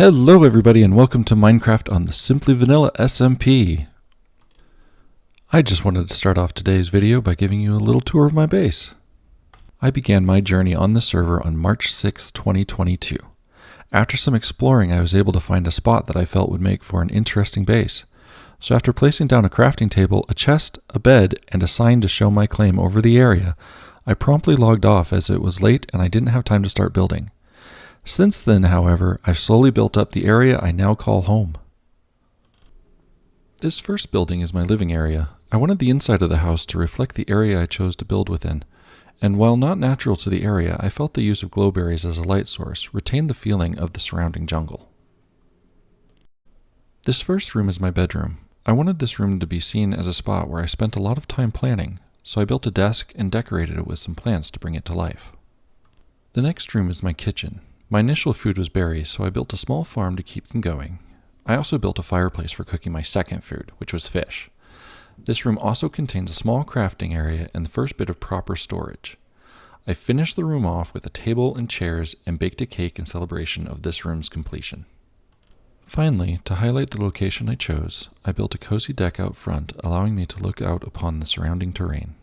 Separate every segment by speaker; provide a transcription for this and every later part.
Speaker 1: Hello everybody and welcome to Minecraft on the Simply Vanilla SMP. I just wanted to start off today's video by giving you a little tour of my base. I began my journey on the server on March 6, 2022. After some exploring, I was able to find a spot that I felt would make for an interesting base. So after placing down a crafting table, a chest, a bed, and a sign to show my claim over the area, I promptly logged off as it was late and I didn't have time to start building. Since then, however, I've slowly built up the area I now call home. This first building is my living area. I wanted the inside of the house to reflect the area I chose to build within, and while not natural to the area, I felt the use of glowberries as a light source retained the feeling of the surrounding jungle. This first room is my bedroom. I wanted this room to be seen as a spot where I spent a lot of time planning, so I built a desk and decorated it with some plants to bring it to life. The next room is my kitchen. My initial food was berries, so I built a small farm to keep them going. I also built a fireplace for cooking my second food, which was fish. This room also contains a small crafting area and the first bit of proper storage. I finished the room off with a table and chairs and baked a cake in celebration of this room's completion. Finally, to highlight the location I chose, I built a cozy deck out front, allowing me to look out upon the surrounding terrain.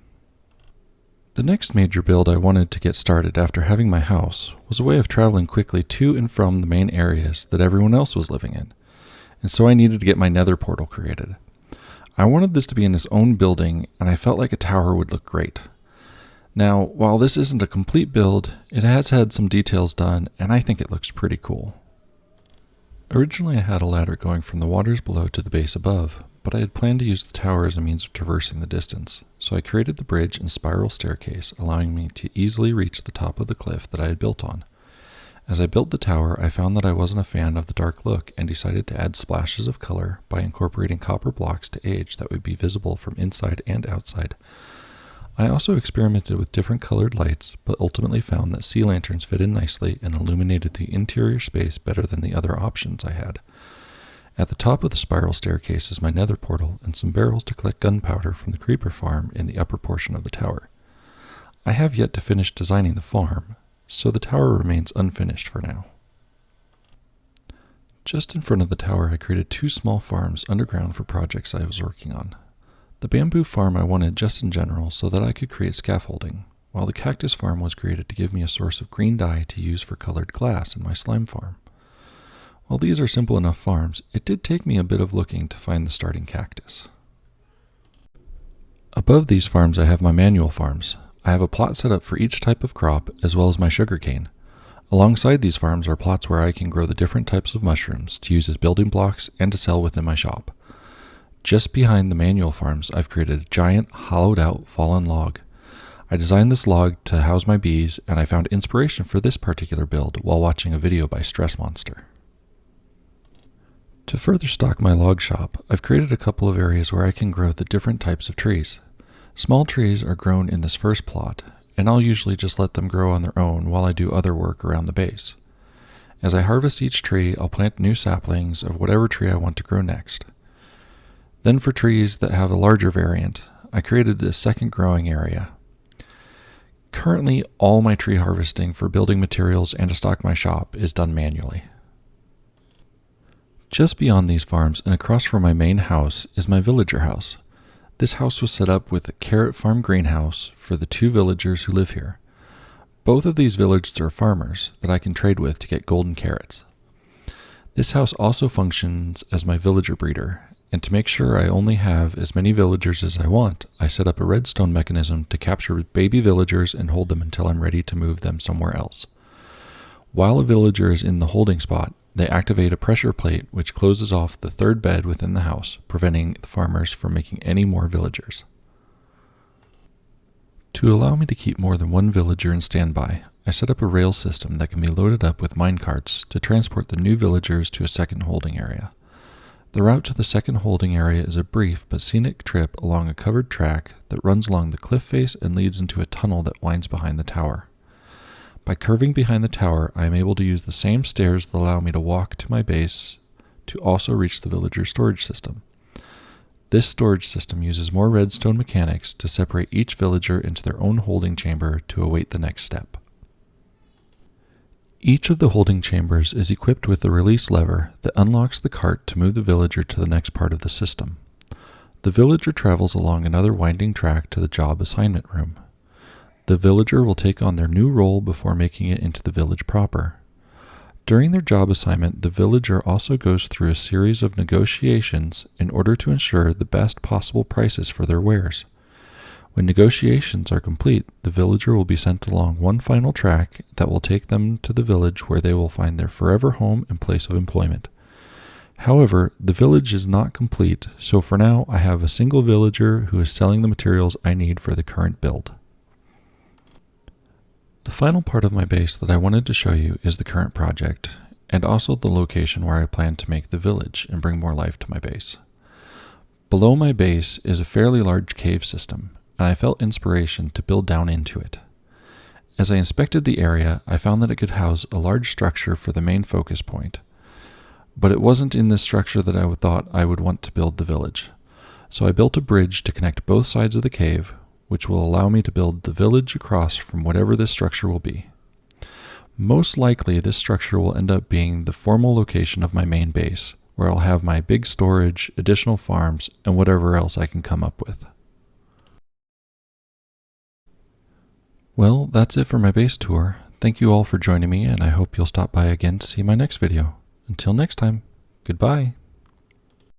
Speaker 1: The next major build I wanted to get started after having my house was a way of traveling quickly to and from the main areas that everyone else was living in, and so I needed to get my nether portal created. I wanted this to be in its own building, and I felt like a tower would look great. Now, while this isn't a complete build, it has had some details done, and I think it looks pretty cool. Originally I had a ladder going from the waters below to the base above, but I had planned to use the tower as a means of traversing the distance, so I created the bridge and spiral staircase, allowing me to easily reach the top of the cliff that I had built on. As I built the tower, I found that I wasn't a fan of the dark look and decided to add splashes of color by incorporating copper blocks to age that would be visible from inside and outside. I also experimented with different colored lights, but ultimately found that sea lanterns fit in nicely and illuminated the interior space better than the other options I had. At the top of the spiral staircase is my nether portal and some barrels to collect gunpowder from the creeper farm in the upper portion of the tower. I have yet to finish designing the farm, so the tower remains unfinished for now. Just in front of the tower I created two small farms underground for projects I was working on. The bamboo farm I wanted just in general so that I could create scaffolding, while the cactus farm was created to give me a source of green dye to use for colored glass in my slime farm. While these are simple enough farms, it did take me a bit of looking to find the starting cactus. Above these farms I have my manual farms. I have a plot set up for each type of crop as well as my sugarcane. Alongside these farms are plots where I can grow the different types of mushrooms to use as building blocks and to sell within my shop. Just behind the manual farms I've created a giant hollowed out fallen log. I designed this log to house my bees, and I found inspiration for this particular build while watching a video by Stress Monster. To further stock my log shop, I've created a couple of areas where I can grow the different types of trees. Small trees are grown in this first plot, and I'll usually just let them grow on their own while I do other work around the base. As I harvest each tree, I'll plant new saplings of whatever tree I want to grow next. Then for trees that have a larger variant, I created this second growing area. Currently, all my tree harvesting for building materials and to stock my shop is done manually. Just beyond these farms and across from my main house is my villager house. This house was set up with a carrot farm greenhouse for the two villagers who live here. Both of these villagers are farmers that I can trade with to get golden carrots. This house also functions as my villager breeder, and to make sure I only have as many villagers as I want, I set up a redstone mechanism to capture baby villagers and hold them until I'm ready to move them somewhere else. While a villager is in the holding spot, they activate a pressure plate which closes off the third bed within the house, preventing the farmers from making any more villagers. To allow me to keep more than one villager in standby, I set up a rail system that can be loaded up with minecarts to transport the new villagers to a second holding area. The route to the second holding area is a brief but scenic trip along a covered track that runs along the cliff face and leads into a tunnel that winds behind the tower. By curving behind the tower, I am able to use the same stairs that allow me to walk to my base to also reach the villager's storage system. This storage system uses more redstone mechanics to separate each villager into their own holding chamber to await the next step. Each of the holding chambers is equipped with a release lever that unlocks the cart to move the villager to the next part of the system. The villager travels along another winding track to the job assignment room. The villager will take on their new role before making it into the village proper. During their job assignment, the villager also goes through a series of negotiations in order to ensure the best possible prices for their wares. When negotiations are complete, the villager will be sent along one final track that will take them to the village where they will find their forever home and place of employment. However, the village is not complete, so for now I have a single villager who is selling the materials I need for the current build. The final part of my base that I wanted to show you is the current project, and also the location where I plan to make the village and bring more life to my base. Below my base is a fairly large cave system, and I felt inspiration to build down into it. As I inspected the area, I found that it could house a large structure for the main focus point. But it wasn't in this structure that I thought I would want to build the village. So I built a bridge to connect both sides of the cave, which will allow me to build the village across from whatever this structure will be. Most likely, this structure will end up being the formal location of my main base, where I'll have my big storage, additional farms, and whatever else I can come up with. Well, that's it for my base tour. Thank you all for joining me, and I hope you'll stop by again to see my next video. Until next time, goodbye.